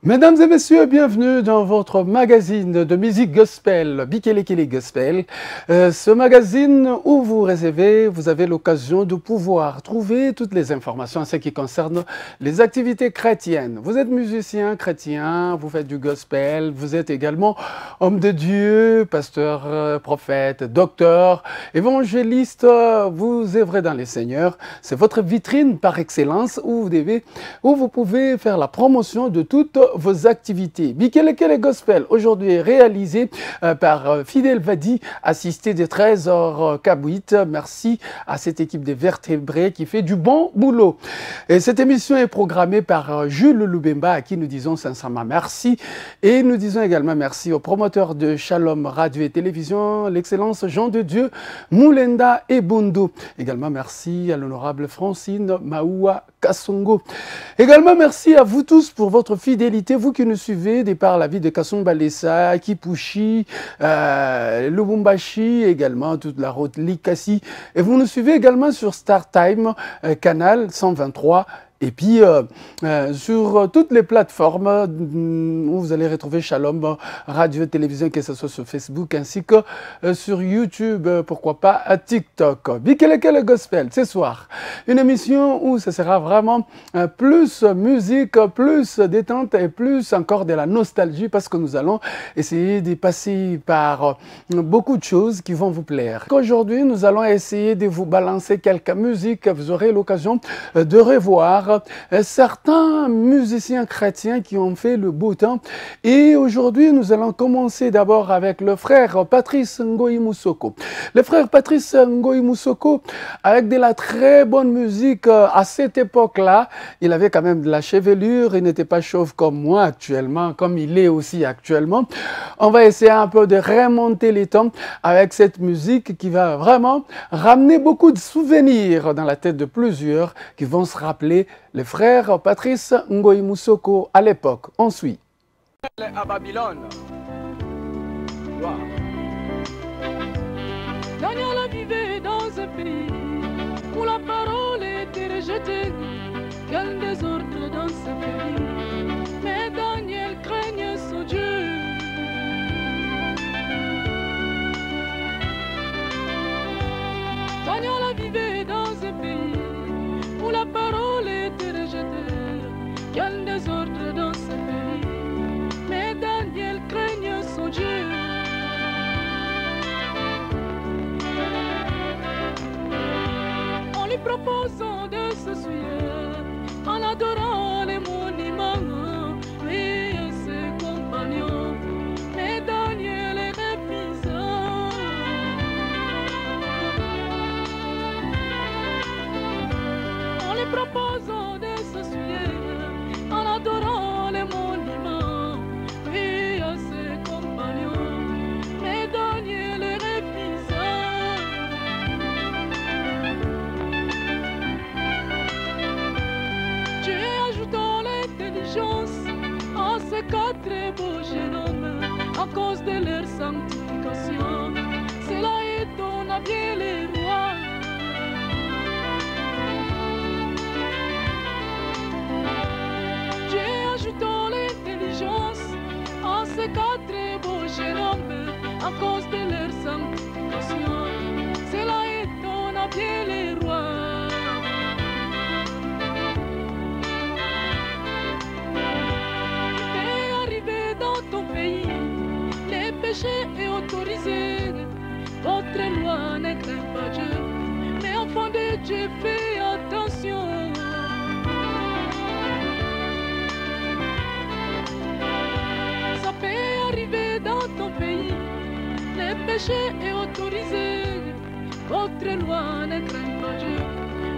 Mesdames et messieurs, bienvenue dans votre magazine de musique gospel, Bikelekele Gospel. Ce magazine où vous avez l'occasion de pouvoir trouver toutes les informations en ce qui concerne les activités chrétiennes. Vous êtes musicien chrétien, vous faites du gospel, vous êtes également homme de Dieu, pasteur, prophète, docteur, évangéliste, vous œuvrez dans les Seigneurs. C'est votre vitrine par excellence où vous pouvez faire la promotion de toutes vos activités. Bikelekele Gospel, aujourd'hui est réalisé par Fidel Vadi, assisté de Trésor Kabouit. Merci à cette équipe des vertébrés qui fait du bon boulot. Et cette émission est programmée par Jules Lubemba, à qui nous disons sincèrement merci. Et nous disons également merci aux promoteurs de Shalom Radio et Télévision, l'excellence Jean de Dieu, Moulenda et Bundu. Également merci à l'honorable Francine Maoua Kassongo. Également merci à vous tous pour votre fidélité, vous qui nous suivez de par la ville de Kasumbalesa, Kipushi, Lubumbashi, également toute la route Likasi. Et vous nous suivez également sur StarTime, canal 123. Et puis, sur toutes les plateformes où vous allez retrouver Shalom Radio, Télévision, que ce soit sur Facebook ainsi que sur YouTube, pourquoi pas à TikTok. Bikelekele Gospel, ce soir, une émission où ce sera vraiment plus musique, plus détente et plus encore de la nostalgie parce que nous allons essayer de passer par beaucoup de choses qui vont vous plaire. Aujourd'hui, nous allons essayer de vous balancer quelques musiques. Vous aurez l'occasion de revoir certains musiciens chrétiens qui ont fait le beau temps. Et aujourd'hui, nous allons commencer d'abord avec le frère Patrice Ngoyi Moussoko. Le frère Patrice Ngoyi Moussoko, avec de la très bonne musique à cette époque-là, il avait quand même de la chevelure, il n'était pas chauve comme moi actuellement, comme il est aussi actuellement. On va essayer un peu de remonter les temps avec cette musique qui va vraiment ramener beaucoup de souvenirs dans la tête de plusieurs qui vont se rappeler le frère Patrice Ngoyi Moussoko à l'époque. On suit. À Babylone. Wow. Daniel vivait dans un pays où la parole était rejetée. Quel désordre dans ce pays. Mais Daniel craignait son Dieu. Daniel vivait dans un pays où la parole était rejetée. Quel désordre dans ce pays. Mais Daniel craignait son Dieu. En lui proposant de se souiller, en adorant les monuments, lui et ses compagnons. Mais Daniel est refusant. En lui proposant de se souiller, en adorant les monuments, lui et ses compagnons. Mais Daniel est refusant. Dieu ajoutant l'intelligence à ces quatre beaux jeunes hommes à cause de leur sanctification. Cela étonne bien les rois. Dieu ajoutant l'intelligence à ces quatre beaux jeunes hommes à cause de leur sanctification. Cela étonne bien les rois. T'es arrivé dans ton pays, les péchés est autorisé. Votre loi ne craint pas Dieu, mais enfant de Dieu, fais attention. Ça peut arriver dans ton pays, les péchés est autorisé. Votre loi ne craint pas Dieu,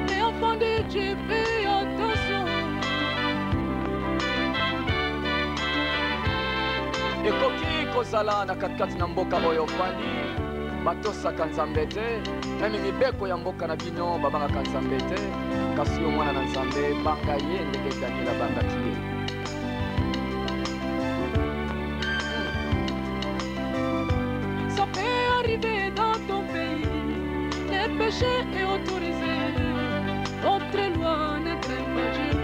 mais enfant de Dieu, fais attention. Ekoki kozala na katikati na mboka oyo fandi batosaka nzambe te, meme mibeko ya mboka na bino babangaka nzambe te, kasi yo mwana na nzambe banga ye ndenge Daniel abangaki ye. Ça peut arriver dans ton pays, les péchés est autorisé. Votre loi ne craint pas Dieu,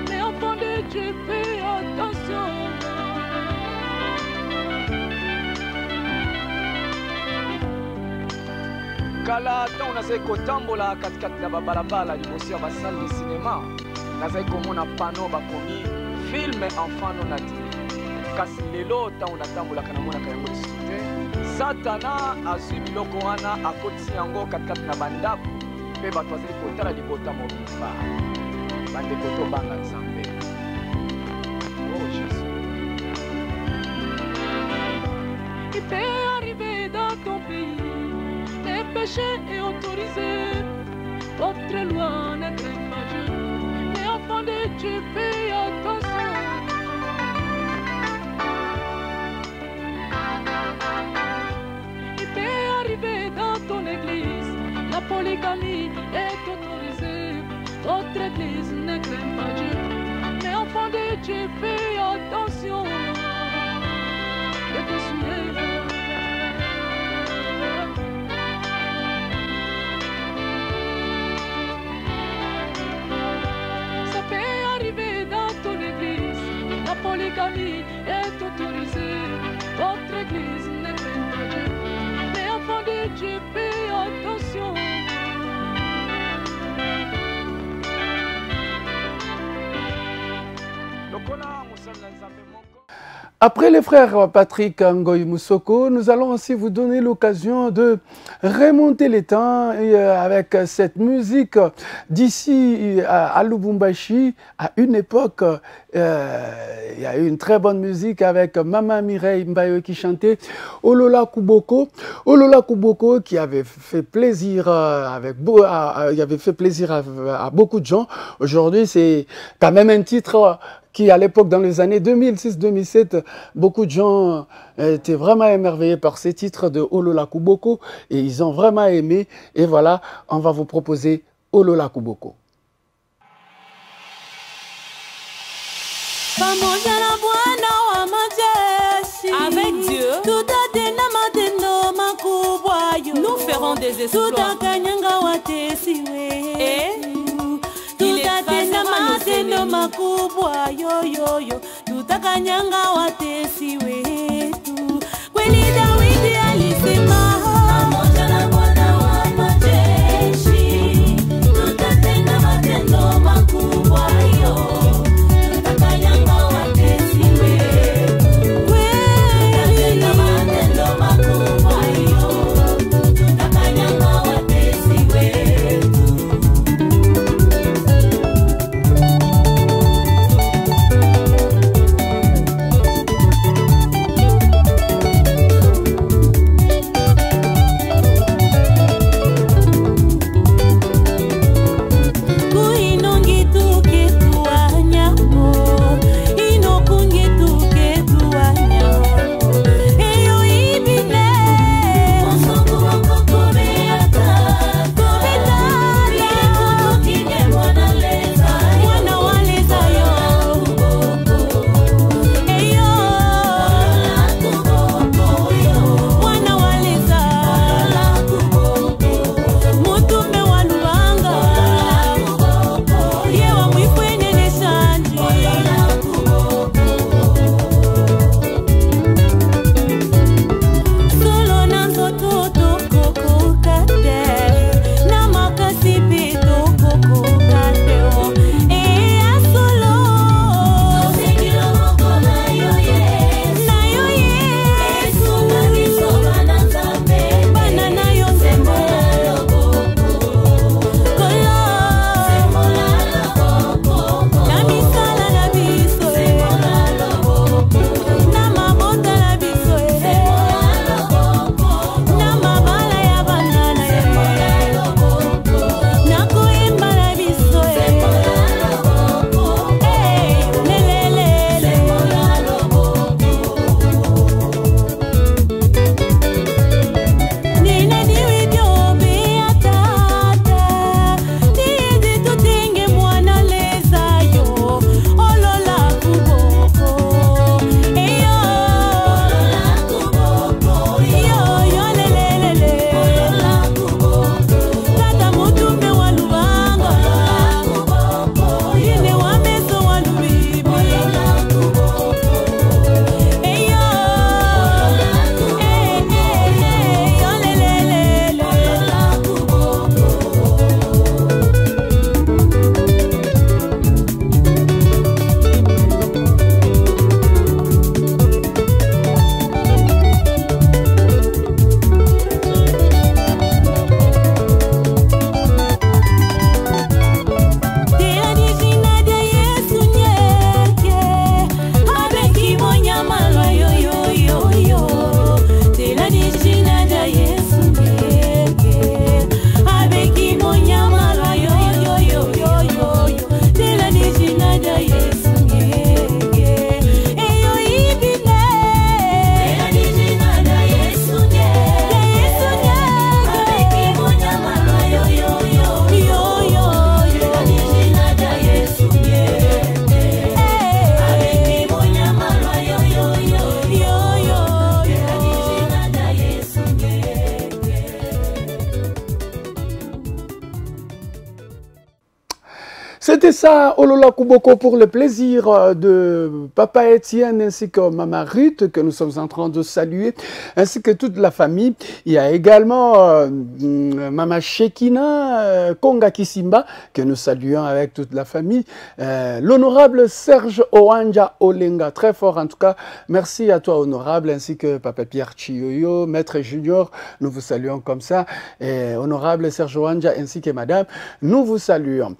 mais enfant de Dieu, fais attention. kala ntango nazali kotambola katikati na babalabala liboso ya basale de cinéma nazali komona pano bakomi filme enfant non attiré kasi lelo ntango natambolaka namonaka yango lisusu te satana azwi biloko wana akotisi yango katikati na bandako mpe bato bazali kotala libota mobimba bandeko tobanga nzambe oh jésus. Il peut arriver dans ton pays, les péchés est autorisé. Votre loi ne craint pas Dieu, les enfants de Dieu fais attention. Il peut arriver dans ton église, la polygamie est autorisée. Votre église ne craint pas Dieu, les enfants de Dieu fais attention. Ça peut arriver dans ton église, la polygamie est autorisée. Votre église ne craint pas Dieu, les enfants de Dieu fais attention. Après les frères Patrick Ngoy Moussoko, nous allons aussi vous donner l'occasion de remonter les temps avec cette musique d'ici à Lubumbashi. À une époque, il y a eu une très bonne musique avec Maman Mireille Mbayo qui chantait Olola Kuboko. Olola Kuboko qui avait fait plaisir à beaucoup de gens. Aujourd'hui, c'est quand même un titre qui, à l'époque, dans les années 2006-2007, beaucoup de gens étaient vraiment émerveillés par ces titres de Olola Kuboko et ils ont vraiment aimé. Et voilà, on va vous proposer Olola Kuboko. Avec Dieu, nous ferons des exploits. Et matendo makubwa yoyoyo tutakanyanga watesi wetu kweli Dawidi alisema pamoja na Bwana wa majeshi tutatenda matendo makubwa tutakanyanga watesi wetu kweli matendo makubwa tutakanyanga watesi wetu. C'était ça, Olola Kuboko, pour le plaisir de Papa Étienne ainsi que Maman Ruth, que nous sommes en train de saluer, ainsi que toute la famille. Il y a également Maman Shekina Konga Kisimba, que nous saluons avec toute la famille. L'honorable Serge Oanja Olenga, très fort en tout cas. Merci à toi, honorable, ainsi que Papa Pierre Chioyo, Maître Junior, nous vous saluons comme ça. Et honorable Serge Oanja ainsi que Madame, nous vous saluons.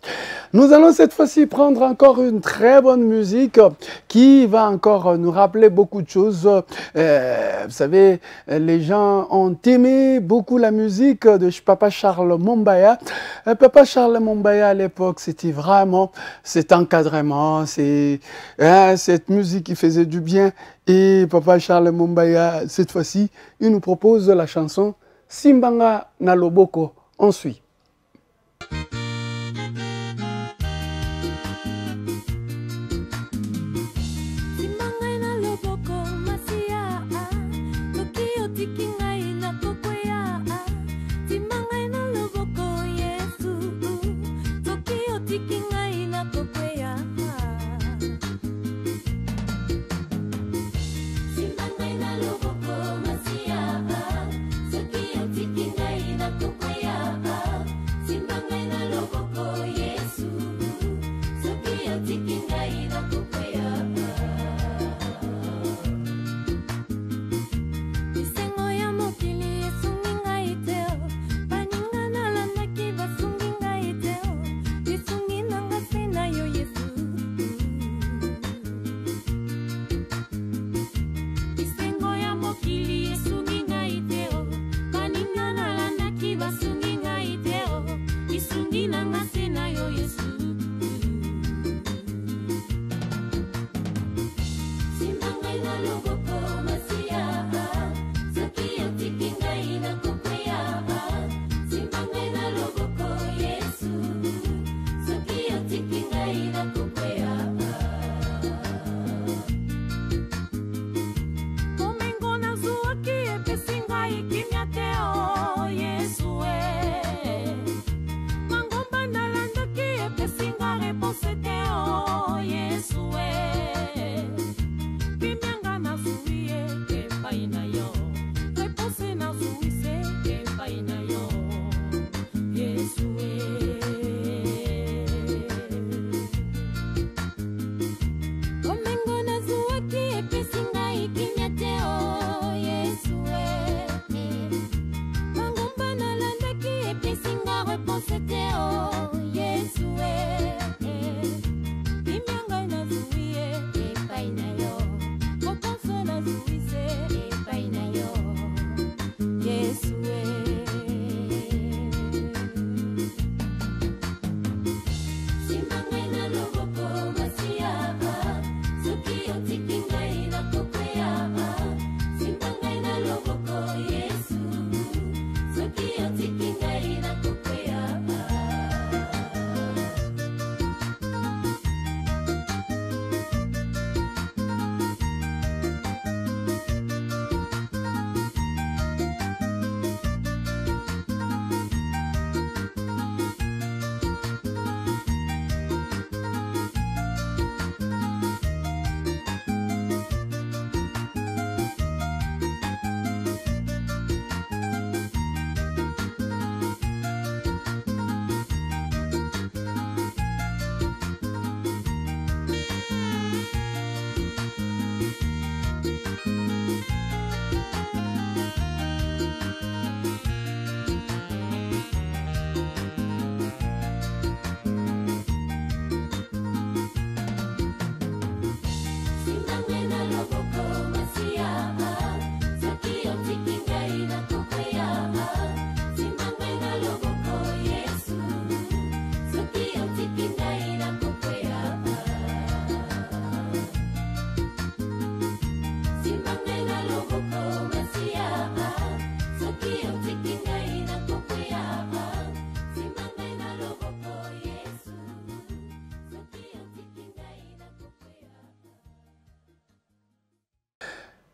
Nous allons cette fois-ci prendre encore une très bonne musique qui va encore nous rappeler beaucoup de choses. Vous savez, les gens ont aimé beaucoup la musique de Papa Charles Mombaya. Papa Charles Mombaya à l'époque, c'était vraiment cet encadrement, cette musique qui faisait du bien. Et Papa Charles Mombaya, cette fois-ci, il nous propose la chanson Simbanga na Loboko. On suit.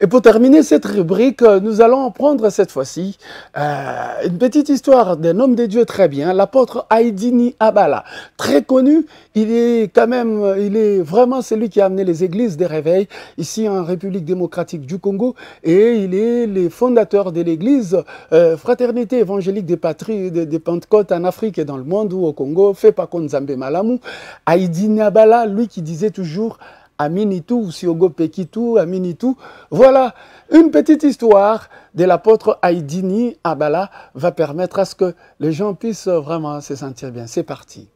Et pour terminer cette rubrique, nous allons prendre cette fois-ci une petite histoire d'un homme de Dieu très bien, l'apôtre Aïdini Abala. Très connu, il est vraiment celui qui a amené les églises des réveils ici en République démocratique du Congo, et il est le fondateur de l'église Fraternité évangélique des patries des Pentecôtes en Afrique et dans le monde, ou au Congo, fait par Nzambe Malamu. Aïdini Abala, lui qui disait toujours Aminitou, Siogo Pekitou, Aminitou. Voilà, une petite histoire de l'apôtre Aïdini Abala va permettre à ce que les gens puissent vraiment se sentir bien. C'est parti.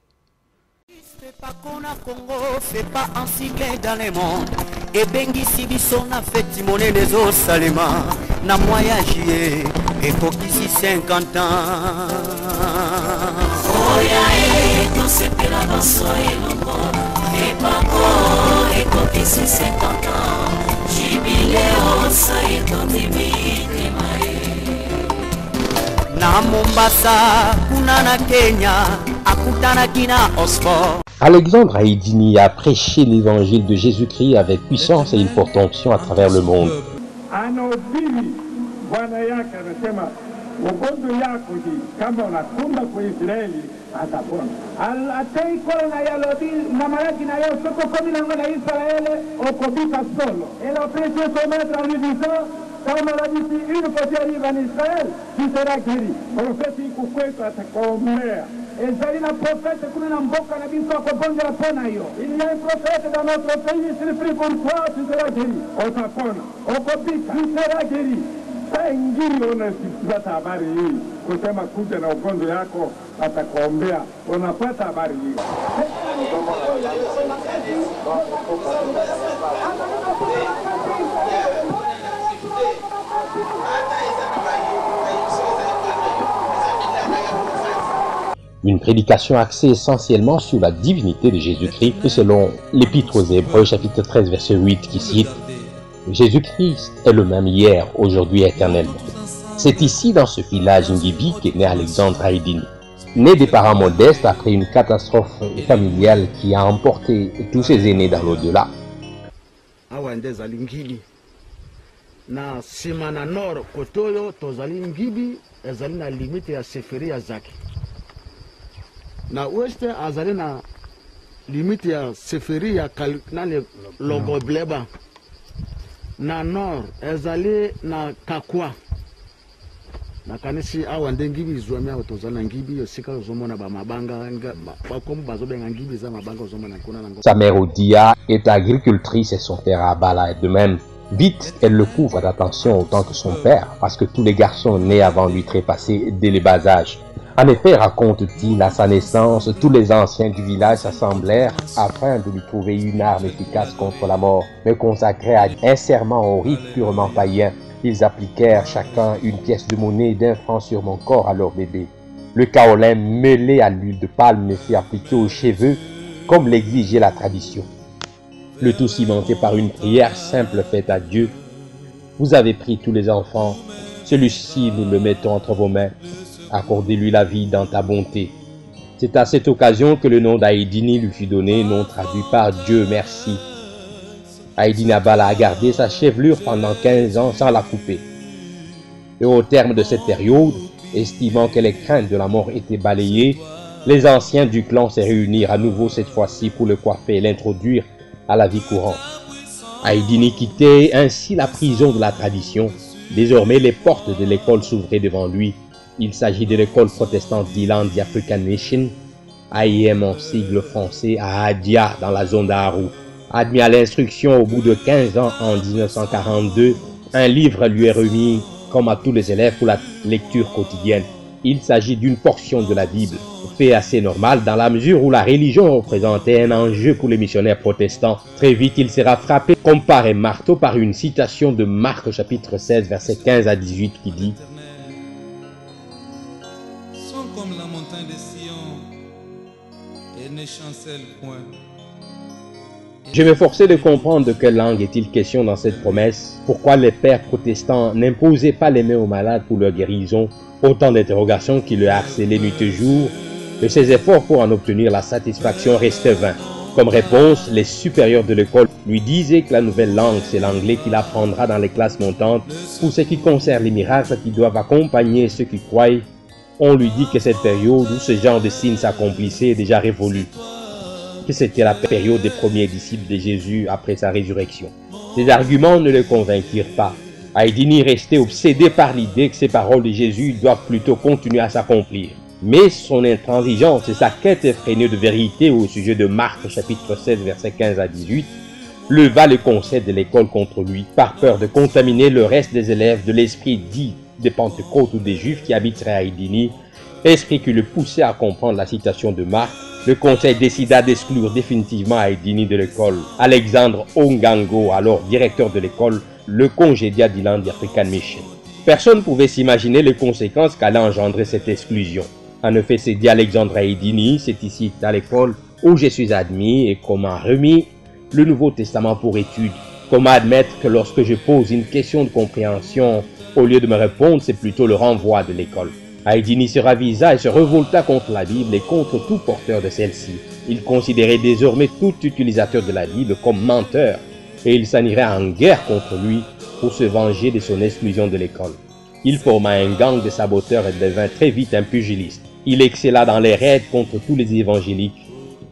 Fais pas qu'on a Congo, fais pas un cycle dans le monde. Et bengi sibiso na feti monnaie les os salema. Na moyen jié, et pour qu'ici 50 ans. Oh ya, et tout ce que la danse est le monde. Et pas quoi, et quand ici 50 ans, jubilé au saïd dans des vies Na Mombasa, Kunana Kenya, Akutana Kina Oxford. Alexandre Aïdini a prêché l'évangile de Jésus-Christ avec puissance et une forte onction à travers le monde. Ugonjwa yako hii kama unakumba kwa Israeli atapona. Atei kole na yalodi na maraki na yo soko komi na ngona Israeli okobika solo. Et après se mettre en disant kama la dit une fois arrive en Israël, tu seras guéri. Profeti kukwetu atakuombea. Et j'allais la prophète kuna na mboka na biso akobonja la pona hiyo. Il y a un prophète dans notre pays, s'il prie pour toi, tu seras guéri. Otapona. Okobika, tu seras guéri. Ingine unasipata habari hii kusema kuja na ugonjwa yako atakuombea, unapata habari hii. Une prédication axée essentiellement sur la divinité de Jésus-Christ, et selon l'Épître aux Hébreux, chapitre 13, verset 8, qui cite Jésus-Christ est le même hier, aujourd'hui, éternellement. C'est ici, dans ce village Ngibi, qu'est né Alexandre Aïdini. Né des parents modestes après une catastrophe familiale qui a emporté tous ses aînés dans l'au-delà. Na simana nord kotoyo tozali Ngibi ezali na limite ya seferi ya Zaki. Na ouest azali na limite ya seferi ya Nane Logobleba. Na nord ezali na Kakwa. Na kanisi awa nde Ngibi izwami awa tozali na Ngibi osika ozomona ba mabanga bakomi bazobenga Ngibi za mabanga ozomona kuna nango. Sa mère Odia est agricultrice et son père Abala est de même. Vite, elle le couvre d'attention autant que son père, parce que tous les garçons nés avant lui trépassaient dès le bas âge. En effet, raconte-t-il, à sa naissance, tous les anciens du village s'assemblèrent afin de lui trouver une arme efficace contre la mort, me consacraient à un serment au rite purement païen. Ils appliquèrent chacun une pièce de monnaie d'1 franc sur mon corps à leur bébé. Le kaolin mêlé à l'huile de palme me fit appliquer aux cheveux, comme l'exigeait la tradition. Le tout cimenté par une prière simple faite à Dieu. Vous avez pris tous les enfants, celui-ci nous le mettons entre vos mains. Accordez-lui la vie dans ta bonté. C'est à cette occasion que le nom d'Aïdini lui fut donné, nom traduit par Dieu merci. Aïdini Abala a gardé sa chevelure pendant 15 ans sans la couper. Et au terme de cette période, estimant que les craintes de la mort étaient balayées, les anciens du clan se réunirent à nouveau cette fois-ci pour le coiffer et l'introduire à la vie courante. Aïdini quittait ainsi la prison de la tradition. Désormais, les portes de l'école s'ouvraient devant lui. Il s'agit de l'école protestante d'Ilan African Nation, AIM en sigle français, à Adia, dans la zone d'Aru. Admis à l'instruction au bout de 15 ans en 1942, un livre lui est remis, comme à tous les élèves, pour la lecture quotidienne. Il s'agit d'une portion de la Bible, fait assez normal dans la mesure où la religion représentait un enjeu pour les missionnaires protestants. Très vite, il sera frappé comme par un marteau par une citation de Marc chapitre 16, versets 15 à 18 qui dit « Sont comme la montagne de Sion et ne chancellent point. » Je m'efforçais de comprendre de quelle langue est-il question dans cette promesse, pourquoi les pères protestants n'imposaient pas les mains aux malades pour leur guérison, autant d'interrogations qui le harcelaient nuit et jour, et ses efforts pour en obtenir la satisfaction restaient vains. Comme réponse, les supérieurs de l'école lui disaient que la nouvelle langue, c'est l'anglais qu'il apprendra dans les classes montantes. Pour ce qui concerne les miracles qui doivent accompagner ceux qui croient, on lui dit que cette période où ce genre de signes s'accomplissait est déjà révolue, que c'était la période des premiers disciples de Jésus après sa résurrection. Ces arguments ne le convainquirent pas. Haïdini restait obsédé par l'idée que ces paroles de Jésus doivent plutôt continuer à s'accomplir. Mais son intransigeance et sa quête effrénée de vérité au sujet de Marc chapitre 16 versets 15 à 18 leva le conseil de l'école contre lui par peur de contaminer le reste des élèves de l'esprit dit des Pentecôtes ou des Juifs qui habiteraient à Haïdini, esprit qui le poussait à comprendre la citation de Marc. Le conseil décida d'exclure définitivement Haïdini de l'école. Alexandre Ongango, alors directeur de l'école, le congédia d'Iland African Mission. Personne ne pouvait s'imaginer les conséquences qu'allait engendrer cette exclusion. En effet, c'est dit Alexandre Haïdini, c'est ici à l'école où je suis admis et qu'on m'a remis le Nouveau Testament pour étude. Comment admettre que lorsque je pose une question de compréhension, au lieu de me répondre, c'est plutôt le renvoi de l'école. Haïdini se ravisa et se révolta contre la Bible et contre tout porteur de celle-ci. Il considérait désormais tout utilisateur de la Bible comme menteur et il s'en irait en guerre contre lui pour se venger de son exclusion de l'école. Il forma un gang de saboteurs et devint très vite un pugiliste. Il excella dans les raids contre tous les évangéliques.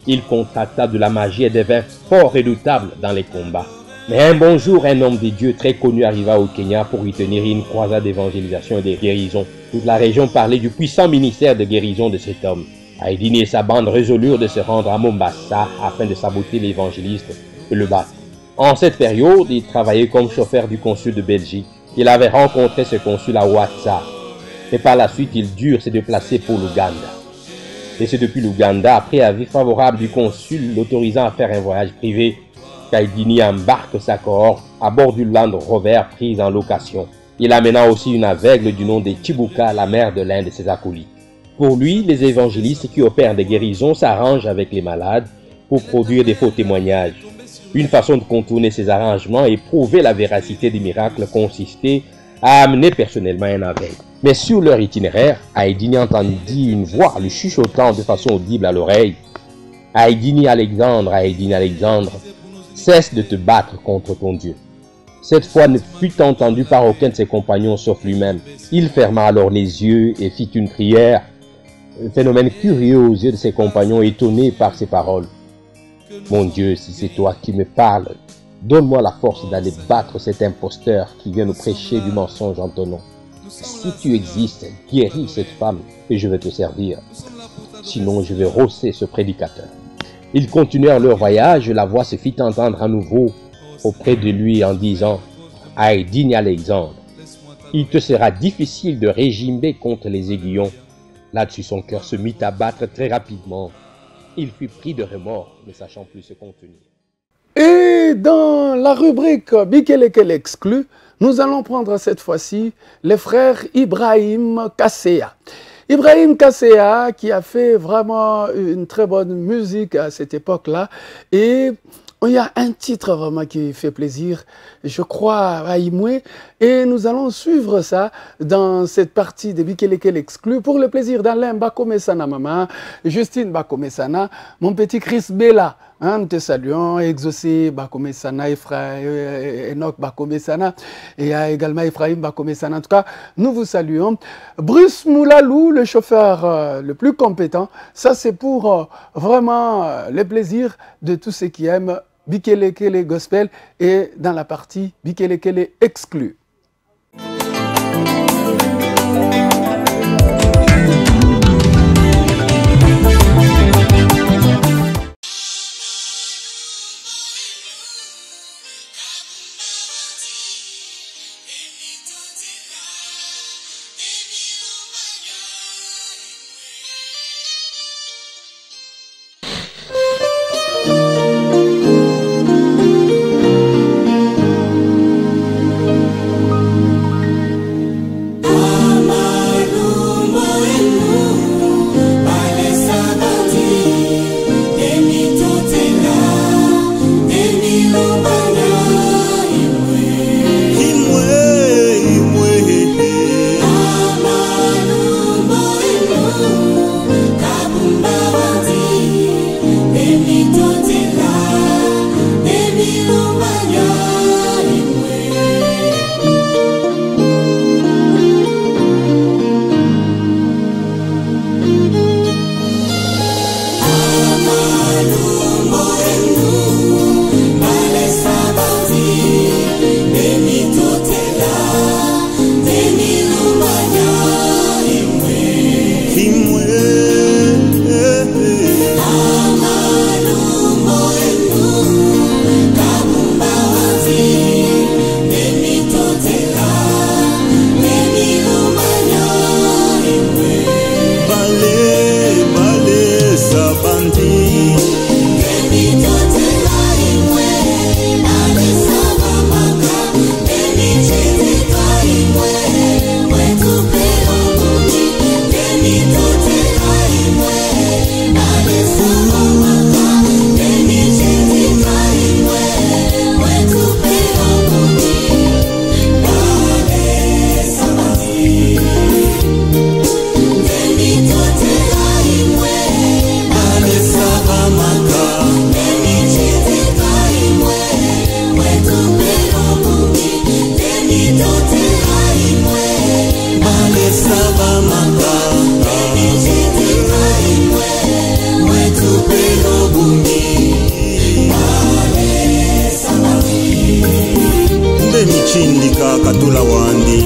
Il contracta de la magie et devint fort redoutable dans les combats. Mais un bon jour, un homme de Dieu très connu arriva au Kenya pour y tenir une croisade d'évangélisation et de guérison. Toute la région parlait du puissant ministère de guérison de cet homme. Haïdini et sa bande résolurent de se rendre à Mombasa afin de saboter l'évangéliste et le battre. En cette période, il travaillait comme chauffeur du consul de Belgique. Il avait rencontré ce consul à Ouatsa. Et par la suite, il dut se déplacer pour l'Ouganda. Et c'est depuis l'Ouganda, après avis favorable du consul l'autorisant à faire un voyage privé, qu'Haïdini embarque sa cohorte à bord du Land Rover prise en location. Il amena aussi une aveugle du nom de Chibuka, la mère de l'un de ses acolytes. Pour lui, les évangélistes qui opèrent des guérisons s'arrangent avec les malades pour produire des faux témoignages. Une façon de contourner ces arrangements et prouver la véracité des miracles consistait à amener personnellement un aveugle. Mais sur leur itinéraire, Haïdini entendit une voix lui chuchotant de façon audible à l'oreille. Haïdini Alexandre, cesse de te battre contre ton Dieu. Cette fois ne fut entendu par aucun de ses compagnons sauf lui-même. Il ferma alors les yeux et fit une prière. Un phénomène curieux aux yeux de ses compagnons étonnés par ces paroles. Mon Dieu, si c'est toi qui me parles, donne-moi la force d'aller battre cet imposteur qui vient nous prêcher du mensonge en ton nom. Si tu existes, guéris cette femme et je vais te servir. Sinon, je vais rosser ce prédicateur. Ils continuèrent leur voyage et la voix se fit entendre à nouveau auprès de lui en disant « Haïdini Alexandre, il te sera difficile de régimer contre les aiguillons. » Là-dessus, son cœur se mit à battre très rapidement. Il fut pris de remords, ne sachant plus se contenir. Et dans la rubrique Bikelekele exclu, nous allons prendre cette fois-ci les frères Ibrahim Kasséa. Ibrahim Kasséa qui a fait vraiment une très bonne musique à cette époque-là. Et il y a un titre vraiment qui fait plaisir, je crois, à Imoué. Et nous allons suivre ça dans cette partie de Bikelekele exclu pour le plaisir d'Alain Bakomesana, maman, Justine Bakomesana, mon petit Chris Bella. Hein, nous te saluons, Exaucé Bakomesana, Enoch Bakomesana, et il y a également Ephraim Bakomesana. En tout cas, nous vous saluons. Bruce Moulalou, le chauffeur le plus compétent, ça c'est pour vraiment le plaisir de tous ceux qui aiment Bikelekele Gospel et dans la partie Bikelekele exclu. katula wandi.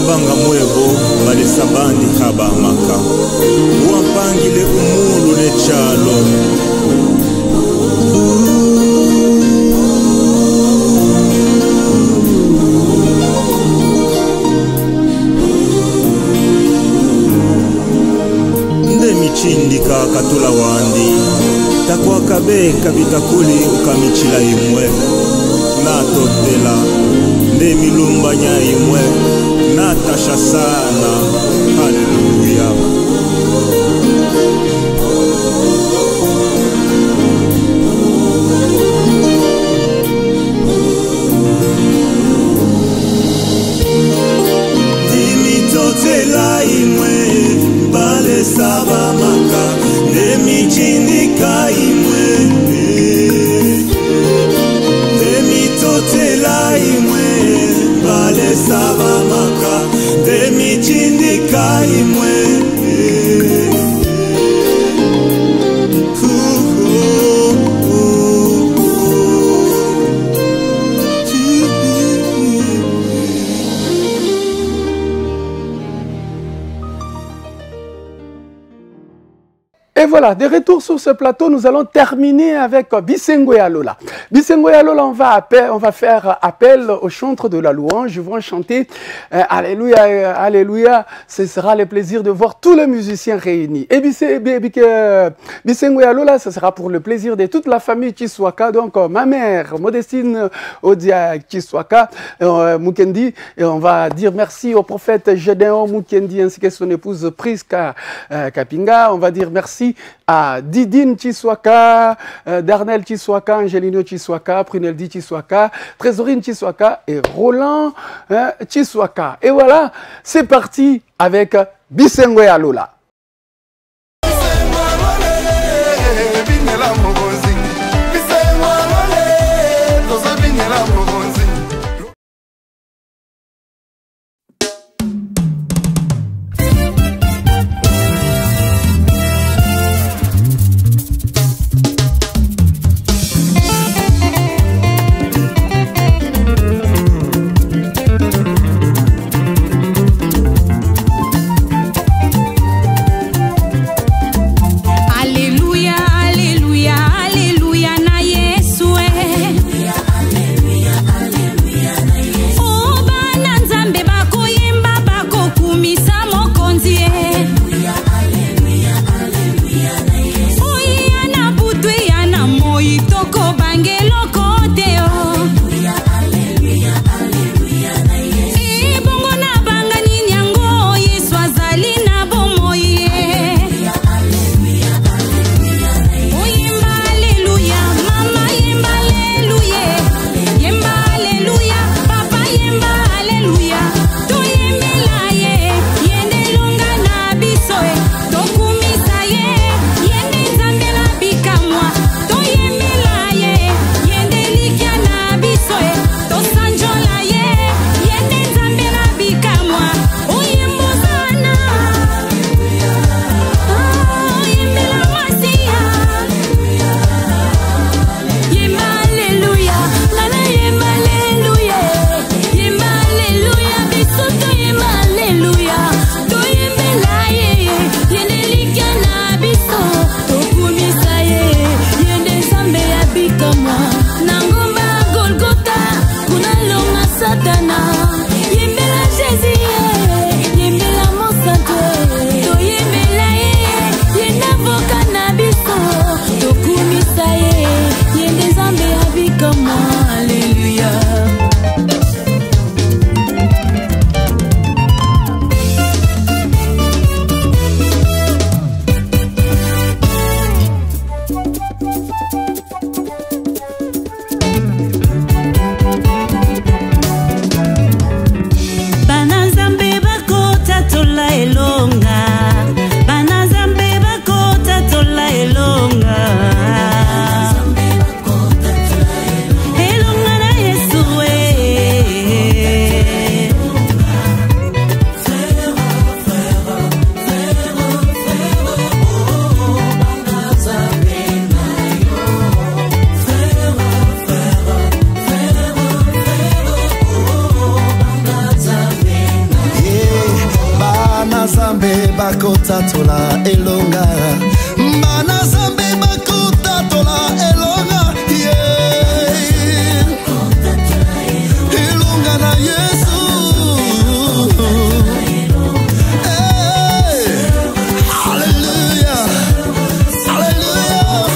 Banga mwebo bale sabandi khaba maka wapangile umulu le chalo nde michindika katula wandi takwa kabe kabitakuli ukamichila imwe na totela nde milumbanya imwe Natasha sana, hallelujah. Dimitotela imwe, bale saba maka, demichindika imwe. Dimitotela imwe, bale saba maka, demichindika imwe. Et voilà, de retour sur ce plateau, nous allons terminer avec Bisengo et Alola. Bisengo et Alola, on va faire appel au chantre de la louange. Ils vont chanter Alléluia, Alléluia. Ce sera le plaisir de voir tous les musiciens réunis. Et Bisengo et Alola, ce sera pour le plaisir de toute la famille Chiswaka. Donc, ma mère, Modestine Odia Chiswaka, Mukendi. Et on va dire merci au prophète Gédéon Mukendi ainsi que son épouse Priska Kapinga. On va dire merci à Didine Chiswaka, Darnel Chiswaka, Angelino Chiswaka, Pruneldi Chiswaka, Trésorine Chiswaka et Roland Chiswaka. Et voilà, c'est parti avec Bisengo et Alola. Alléluia, Alléluia. bana zambe bakotatola elonga bana zambe bakotatola elonga elonga na Yesu hallelujah hallelujah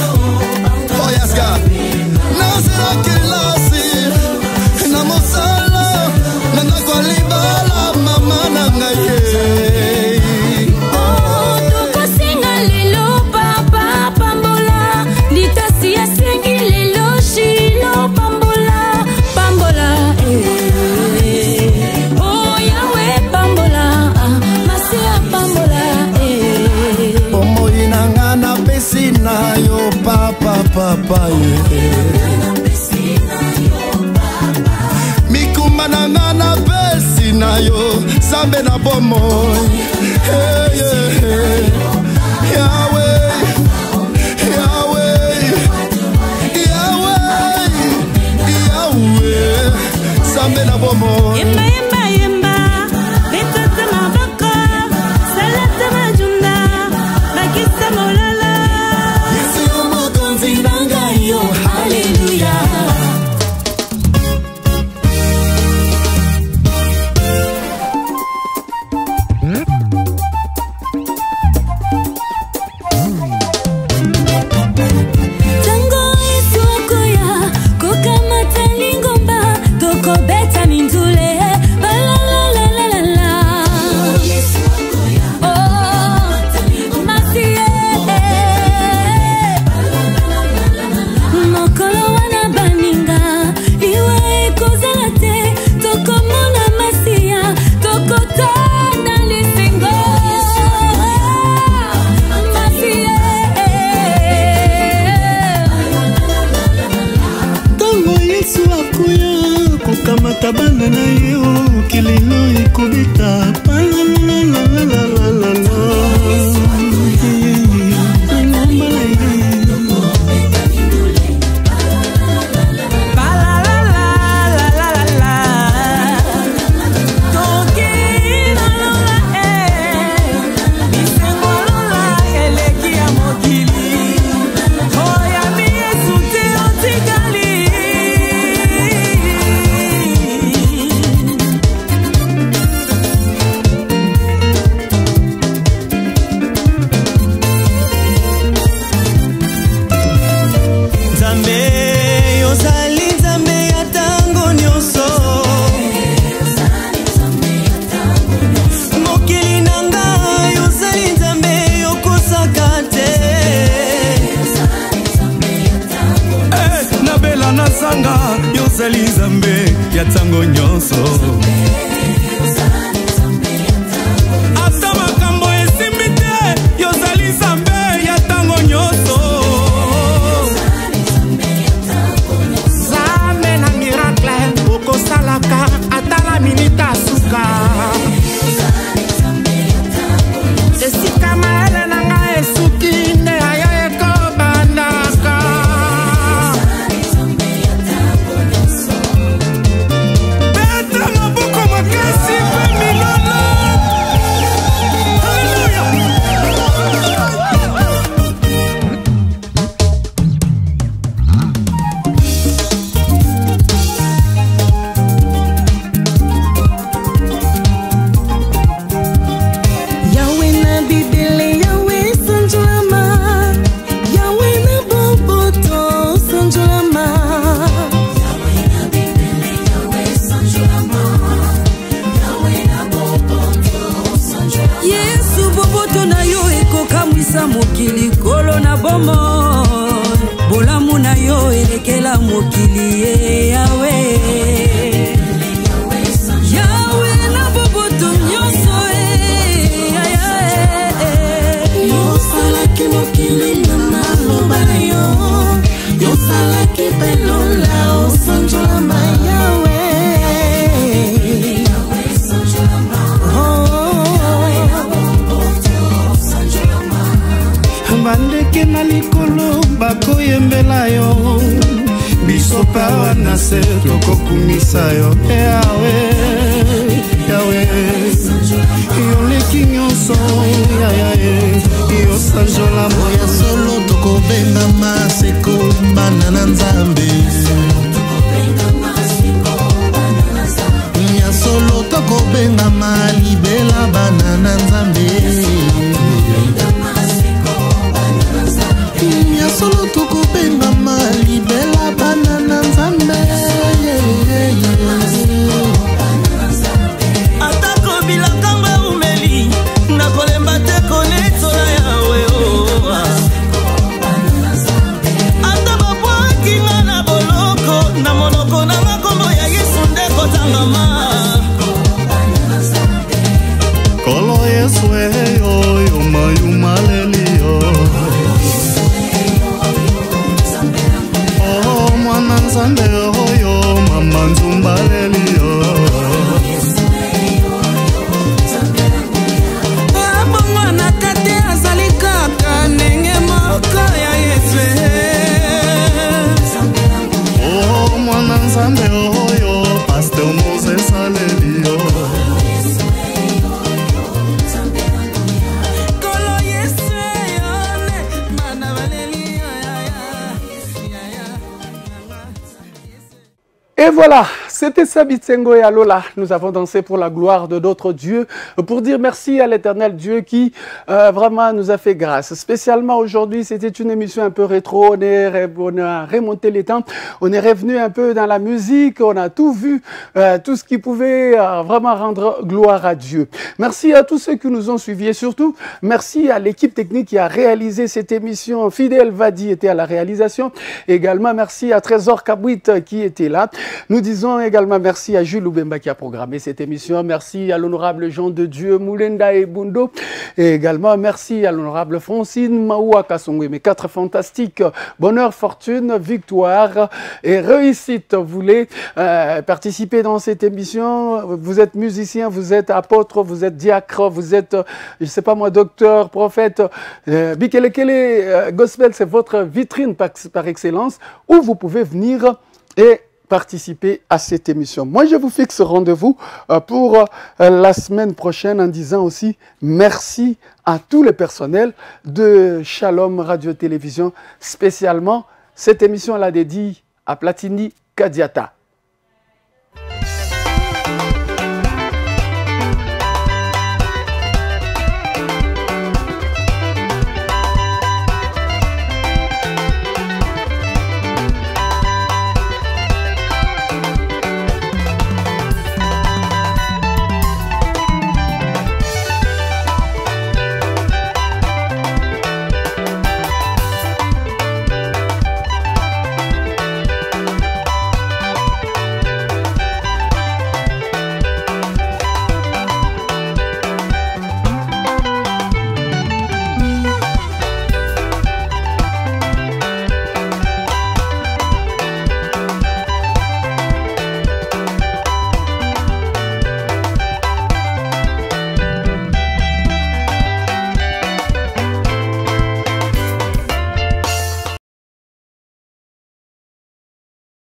oh yes God nazela kelasi na mosala na kwa libala mama na ngaye yo papa papa mikuma na ngana besi na yo sambe na bomo Yahweh Yahweh Yahweh Yahweh sambe na bomo Tabana na yo kilelo ikubita la la la la la la la yozali Nzambe ya tango nyonso ata makambo esimbi te yozali Nzambe ya tango nyonso Nzambe na miracle okosalaka ata na minita suka esika maele na nga esuki nde aya ekobandaka mokili kolo na bomo bolamu na yo elekela mokili Yahweh Yahweh na boboto nyonso yosalaki mokili na maloba yo yosalaki pelola osanjolama Yahweh bandeke na likolo bakoyembela yo biso pawa na se tokokumisa yo Yahweh Yahweh yoleki soki nyonso yosanjola moya solo tokobengama seko bana na nzambe ya solo tokobengama libela bana na nzambe ya solo tokobengama libela bana na nzambe atako bilakanga umeli nakolemba te konetola yawe ata babwakinga na boloko na monoko na makombo ya yesu nde kotangama kolo yesu eyo mayuma lelio oh mwana nzambe oyo mama nzumba lelio abongwana tate azali kaka ndenge moko ya yesu oh mwana nzambe oyo pasteur Moses alelio Et voilà, c'était Sabitsengo et Alola. Nous avons dansé pour la gloire de notre Dieu, pour dire merci à l'éternel Dieu qui vraiment nous a fait grâce. Spécialement aujourd'hui, c'était une émission un peu rétro, on a remonté les temps, on est revenu un peu dans la musique, on a tout vu, tout ce qui pouvait vraiment rendre gloire à Dieu. Merci à tous ceux qui nous ont suivis et surtout, merci à l'équipe technique qui a réalisé cette émission. Fidèle Vadi était à la réalisation. Également, merci à Trésor Kabouit qui était là. Nous disons également merci à Jules Loubemba qui a programmé cette émission. Merci à l'honorable Jean de Dieu Moulenda et Bundo. Et également merci à l'honorable Francine Maoua Kassongwe. Mes 4 fantastiques. Bonheur, fortune, victoire et réussite. Vous voulez participer dans cette émission? Vous êtes musicien, vous êtes apôtre, vous êtes diacre, vous êtes, je sais pas moi, docteur, prophète. Bikelekele Gospel, c'est votre vitrine par excellence où vous pouvez venir et participer à cette émission. Moi, je vous fixe rendez-vous pour la semaine prochaine en disant aussi merci à tous les personnels de Shalom Radio Télévision, spécialement cette émission la dédie à Platini Kadiata.